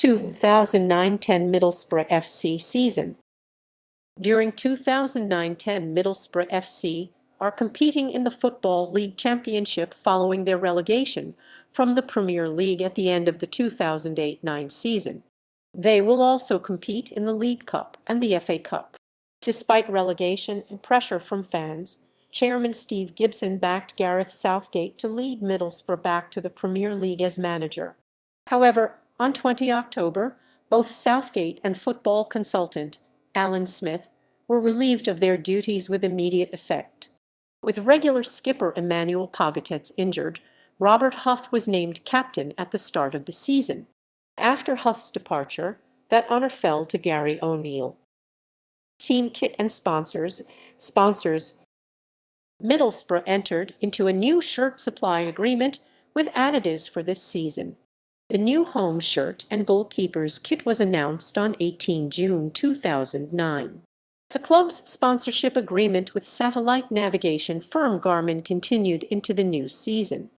2009-10 Middlesbrough F.C. season. During 2009-10, Middlesbrough F.C. are competing in the Football League Championship following their relegation from the Premier League at the end of the 2008-9 season. They will also compete in the League Cup and the FA Cup. Despite relegation and pressure from fans, Chairman Steve Gibson backed Gareth Southgate to lead Middlesbrough back to the Premier League as manager. However, on 20 October, both Southgate and football consultant Alan Smith were relieved of their duties with immediate effect. With regular skipper Emanuel Pogatetz injured, Robert Huth was named captain at the start of the season. After Huth's departure, that honor fell to Gary O'Neill. Team kit and sponsors. Middlesbrough entered into a new shirt supply agreement with Adidas for this season. The new home shirt and goalkeepers kit was announced on 18 June 2009. The club's sponsorship agreement with satellite navigation firm Garmin continued into the new season.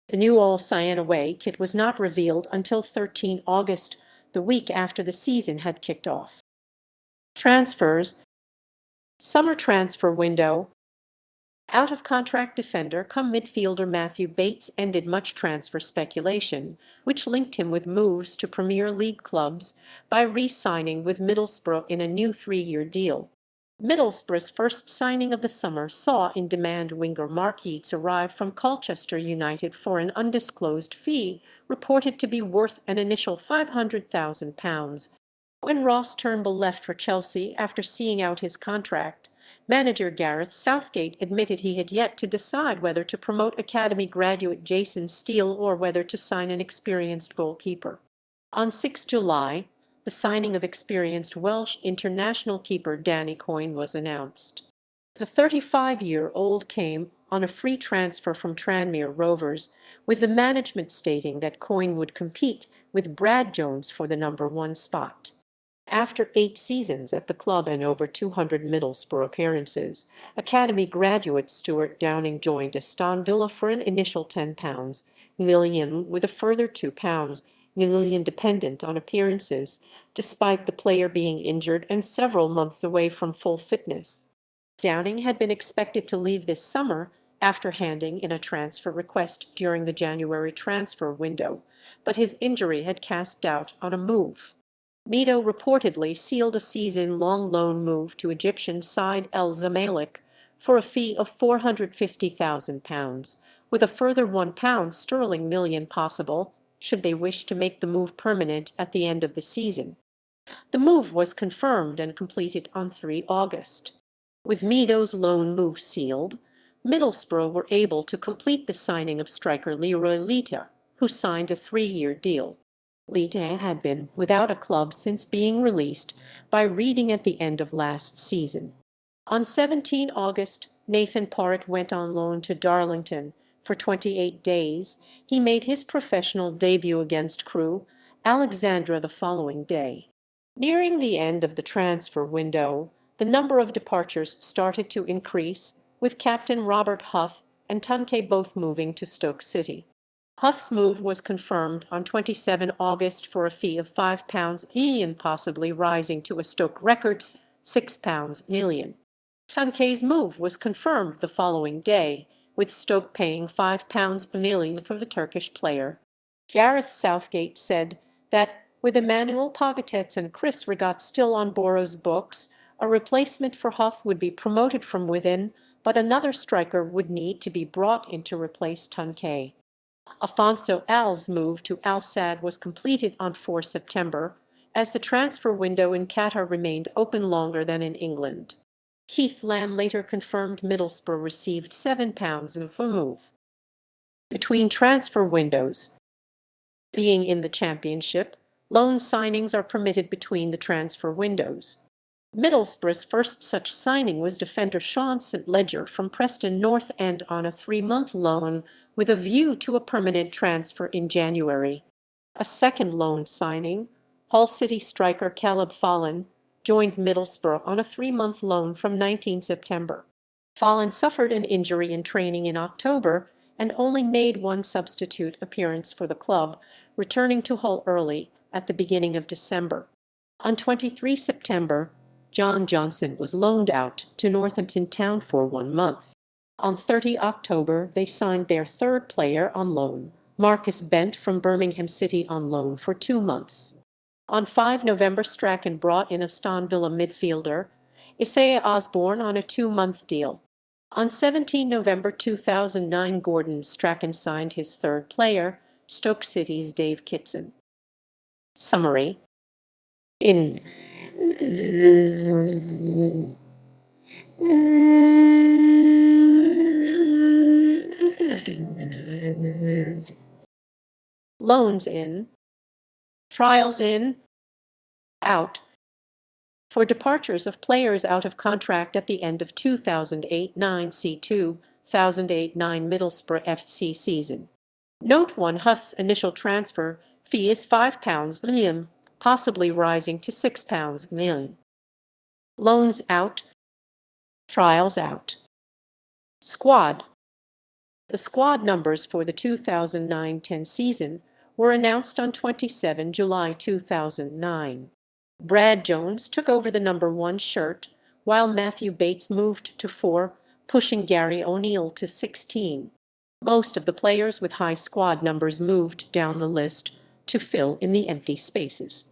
The new all-cyan away kit was not revealed until 13 August, the week after the season had kicked off. Transfers. Summer transfer window. Out-of-contract defender come midfielder Matthew Bates ended much transfer speculation, which linked him with moves to Premier League clubs by re-signing with Middlesbrough in a new 3-year deal. Middlesbrough's first signing of the summer saw in-demand winger Mark Yeats arrive from Colchester United for an undisclosed fee, reported to be worth an initial £500,000. When Ross Turnbull left for Chelsea after seeing out his contract, manager Gareth Southgate admitted he had yet to decide whether to promote academy graduate Jason Steele or whether to sign an experienced goalkeeper. On 6 July, the signing of experienced Welsh international keeper Danny Coyne was announced. The 35-year-old came on a free transfer from Tranmere Rovers, with the management stating that Coyne would compete with Brad Jones for the number 1 spot. After 8 seasons at the club and over 200 Middlesbrough appearances, academy graduate Stuart Downing joined Aston Villa for an initial £10 million, with a further £2 million dependent on appearances, despite the player being injured and several months away from full fitness. Downing had been expected to leave this summer after handing in a transfer request during the January transfer window, but his injury had cast doubt on a move. Mito reportedly sealed a season-long loan move to Egyptian side El Zamalek for a fee of £450,000, with a further £1 million possible, should they wish to make the move permanent at the end of the season. The move was confirmed and completed on 3 August. With Mito's loan move sealed, Middlesbrough were able to complete the signing of striker Leroy Lita, who signed a 3-year deal. Lita had been without a club since being released by Reading at the end of last season. On 17 August, Nathan Parrott went on loan to Darlington for 28 days. He made his professional debut against Crewe Alexandra the following day. Nearing the end of the transfer window, the number of departures started to increase, with captain Robert Huth and Tuncay both moving to Stoke City. Huth's move was confirmed on 27 August for a fee of £5 million, possibly rising to a Stoke record's £6 million. Tuncay's move was confirmed the following day, with Stoke paying £5 million for the Turkish player. Gareth Southgate said that, with Emanuel Pogatetz and Chris Regat still on Boro's books, a replacement for Huth would be promoted from within, but another striker would need to be brought in to replace Tuncay. Afonso Alves' move to Al Sadd was completed on 4 September, as the transfer window in Qatar remained open longer than in England. Keith Lamb later confirmed Middlesbrough received £7 for move. Between transfer windows. Being in the Championship, loan signings are permitted between the transfer windows. Middlesbrough's first such signing was defender Sean St. Ledger from Preston North End on a 3-month loan, with a view to a permanent transfer in January. A second loan signing, Hull City striker Caleb Fallon, joined Middlesbrough on a 3-month loan from 19 September. Fallon suffered an injury in training in October and only made 1 substitute appearance for the club, returning to Hull early, at the beginning of December. On 23 September, John Johnson was loaned out to Northampton Town for 1 month. On 30 October, they signed their third player on loan, Marcus Bent from Birmingham City, on loan for 2 months. On 5 November, Strachan brought in Aston Villa midfielder Isaiah Osborne on a 2-month deal. On 17 November 2009, Gordon Strachan signed his third player, Stoke City's Dave Kitson. Summary. In loans in, trials in, out. For departures of players out of contract at the end of 2008-9 see 2008-9 Middlesbrough F.C. season. Note 1. Huth's initial transfer fee is £5 million, possibly rising to £6 million. Loans out, trials out. Squad. The squad numbers for the 2009-10 season were announced on 27 July 2009. Brad Jones took over the number 1 shirt, while Matthew Bates moved to 4, pushing Gary O'Neill to 16. Most of the players with high squad numbers moved down the list to fill in the empty spaces.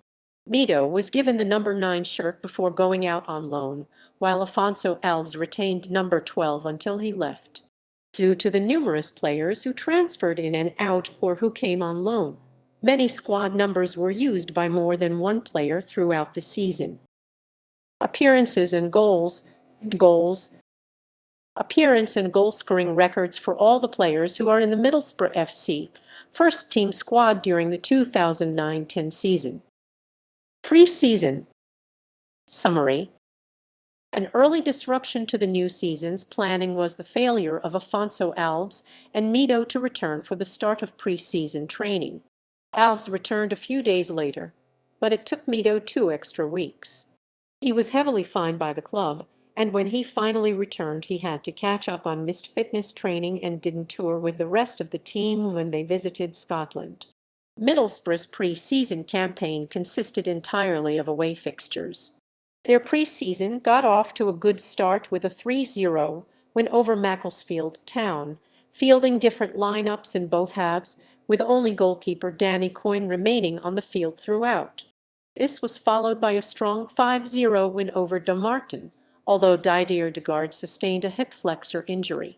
Mido was given the number 9 shirt before going out on loan, while Afonso Alves retained number 12 until he left. Due to the numerous players who transferred in and out or who came on loan, many squad numbers were used by more than one player throughout the season. Appearances and goals. Appearance and goal-scoring records for all the players who are in the Middlesbrough F.C. first-team squad during the 2009-10 season. Pre-season. Summary. An early disruption to the new season's planning was the failure of Afonso Alves and Mido to return for the start of pre-season training. Alves returned a few days later, but it took Mido 2 extra weeks. He was heavily fined by the club, and when he finally returned he had to catch up on missed fitness training and didn't tour with the rest of the team when they visited Scotland. Middlesbrough's pre-season campaign consisted entirely of away fixtures. Their pre-season got off to a good start with a 3-0 win over Macclesfield Town, fielding different lineups in both halves, with only goalkeeper Danny Coyne remaining on the field throughout. This was followed by a strong 5-0 win over Dumbarton, although Didier Degard sustained a hip flexor injury.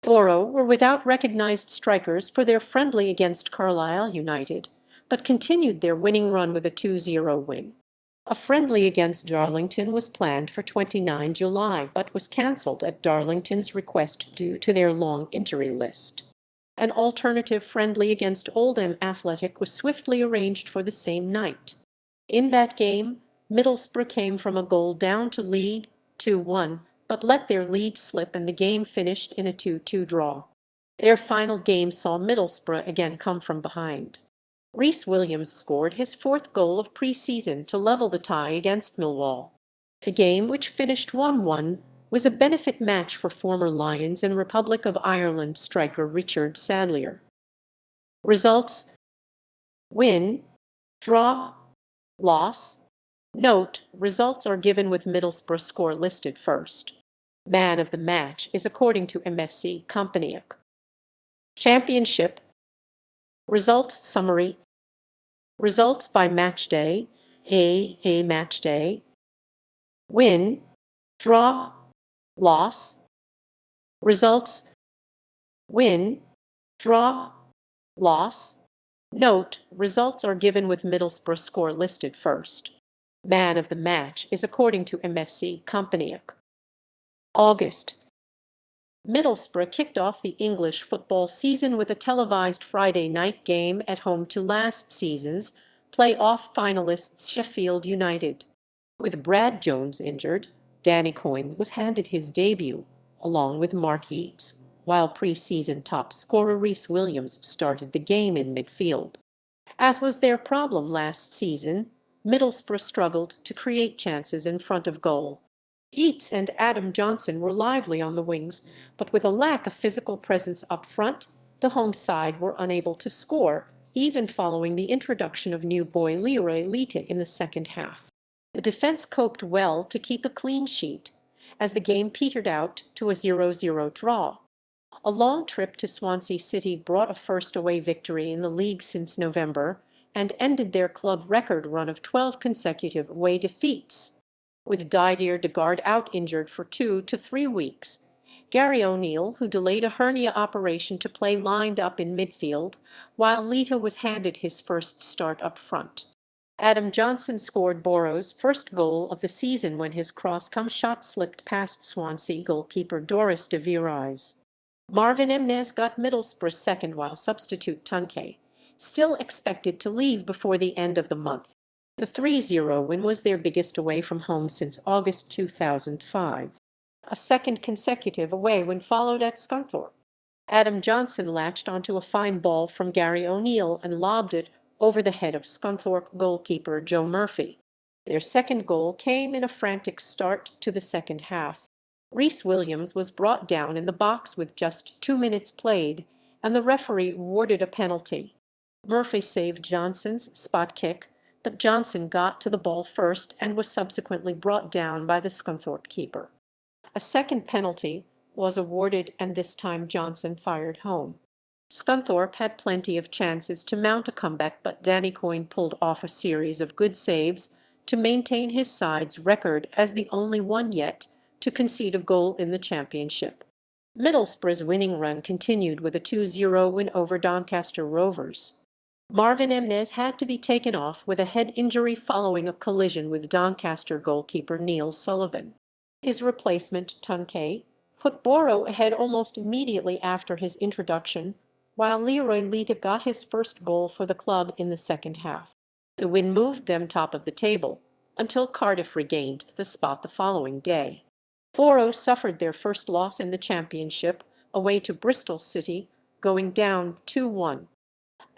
Borough were without recognised strikers for their friendly against Carlisle United, but continued their winning run with a 2-0 win. A friendly against Darlington was planned for 29 July but was cancelled at Darlington's request due to their long injury list. An alternative friendly against Oldham Athletic was swiftly arranged for the same night. In that game, Middlesbrough came from a goal down to lead 2-1, but let their lead slip and the game finished in a 2-2 draw. Their final game saw Middlesbrough again come from behind. Rhys Williams scored his 4th goal of pre-season to level the tie against Millwall. The game, which finished 1-1, was a benefit match for former Lions and Republic of Ireland striker Richard Sadlier. Results: win, draw, loss. Note: results are given with Middlesbrough score listed first. Man of the match is according to MSC Companiuk. Championship. Results summary. Results by match day. A match day. Win, draw, loss. Results: win, draw, loss. Note: results are given with Middlesbrough score listed first. Man of the match is according to MSC Companiuk. August. Middlesbrough kicked off the English football season with a televised Friday night game at home to last season's play-off finalists Sheffield United. With Brad Jones injured, Danny Coyne was handed his debut, along with Mark Eates, while pre-season top scorer Rhys Williams started the game in midfield. As was their problem last season, Middlesbrough struggled to create chances in front of goal. Eates and Adam Johnson were lively on the wings, but with a lack of physical presence up front, the home side were unable to score, even following the introduction of new boy Leroy Lita in the second half. The defense coped well to keep a clean sheet, as the game petered out to a 0-0 draw. A long trip to Swansea City brought a first away victory in the league since November and ended their club record run of 12 consecutive away defeats. With Didier Degard out injured for 2 to 3 weeks, Gary O'Neill, who delayed a hernia operation to play, lined up in midfield, while Lita was handed his first start up front. Adam Johnson scored Boro's first goal of the season when his cross-come shot slipped past Swansea goalkeeper Doris de Vries. Marvin Emnes got Middlesbrough's second, while substitute Tunkay, still expected to leave before the end of the month. The 3-0 win was their biggest away from home since August 2005. A second consecutive away win followed at Scunthorpe. Adam Johnson latched onto a fine ball from Gary O'Neill and lobbed it over the head of Scunthorpe goalkeeper Joe Murphy. Their second goal came in a frantic start to the second half. Rhys Williams was brought down in the box with just 2 minutes played, and the referee awarded a penalty. Murphy saved Johnson's spot kick, but Johnson got to the ball first and was subsequently brought down by the Scunthorpe keeper. A second penalty was awarded, and this time Johnson fired home. Scunthorpe had plenty of chances to mount a comeback, but Danny Coyne pulled off a series of good saves to maintain his side's record as the only one yet to concede a goal in the championship. Middlesbrough's winning run continued with a 2-0 win over Doncaster Rovers. Marvin Emnes had to be taken off with a head injury following a collision with Doncaster goalkeeper Neil Sullivan. His replacement, Tunkay, put Boro ahead almost immediately after his introduction, while Leroy Lita got his first goal for the club in the second half. The win moved them top of the table, until Cardiff regained the spot the following day. Boro suffered their first loss in the championship, away to Bristol City, going down 2-1.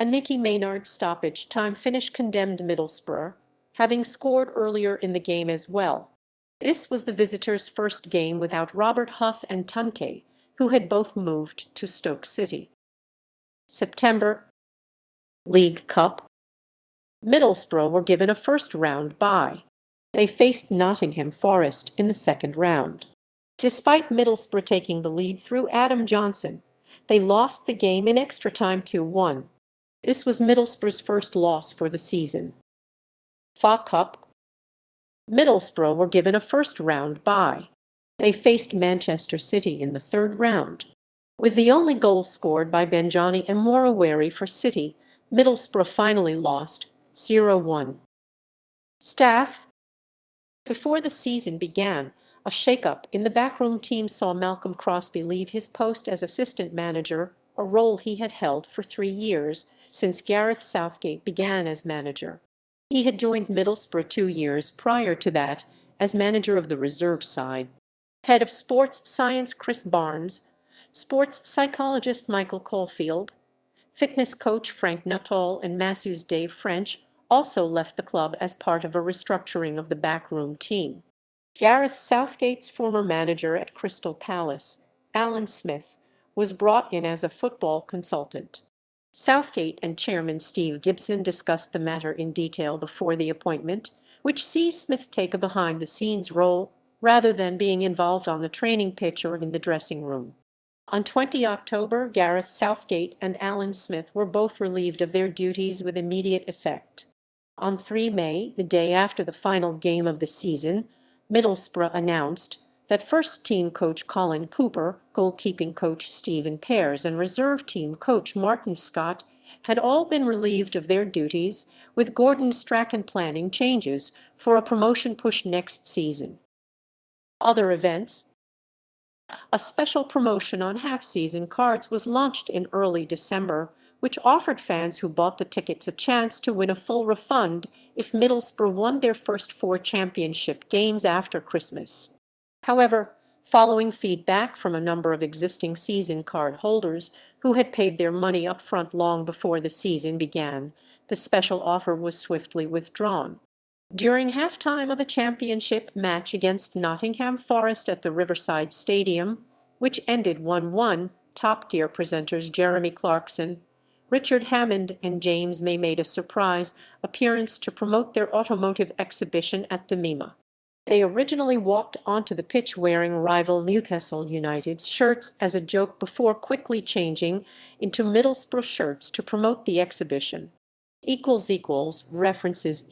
A Nicky Maynard stoppage time finish condemned Middlesbrough, having scored earlier in the game as well. This was the visitors' first game without Robert Huth and Tunkay, who had both moved to Stoke City. September. League Cup. Middlesbrough were given a first-round bye. They faced Nottingham Forest in the second round. Despite Middlesbrough taking the lead through Adam Johnson, they lost the game in extra time 2-1. This was Middlesbrough's first loss for the season. FA Cup. Middlesbrough were given a first-round bye. They faced Manchester City in the third round. With the only goal scored by Benjani Mwaraweri for City, Middlesbrough finally lost 0-1. Staff. Before the season began, a shake-up in the backroom team saw Malcolm Crosby leave his post as assistant manager, a role he had held for 3 years, since Gareth Southgate began as manager. He had joined Middlesbrough 2 years prior to that as manager of the reserve side. Head of sports science Chris Barnes, sports psychologist Michael Caulfield, fitness coach Frank Nuttall, and masseuse Dave French also left the club as part of a restructuring of the backroom team. Gareth Southgate's former manager at Crystal Palace, Alan Smith, was brought in as a football consultant. Southgate and chairman Steve Gibson discussed the matter in detail before the appointment, which sees Smith take a behind-the-scenes role rather than being involved on the training pitch or in the dressing room. On 20 October, Gareth Southgate and Alan Smith were both relieved of their duties with immediate effect. On 3 May, the day after the final game of the season, Middlesbrough announced that first-team coach Colin Cooper, goalkeeping coach Stephen Pears, and reserve team coach Martin Scott had all been relieved of their duties, with Gordon Strachan planning changes for a promotion push next season. Other events. A special promotion on half-season cards was launched in early December, which offered fans who bought the tickets a chance to win a full refund if Middlesbrough won their first 4 championship games after Christmas. However, following feedback from a number of existing season card holders who had paid their money up front long before the season began, the special offer was swiftly withdrawn. During halftime of a championship match against Nottingham Forest at the Riverside Stadium, which ended 1-1, Top Gear presenters Jeremy Clarkson, Richard Hammond and James May made a surprise appearance to promote their automotive exhibition at the MIMA. They originally walked onto the pitch wearing rival Newcastle United's shirts as a joke before quickly changing into Middlesbrough shirts to promote the exhibition. References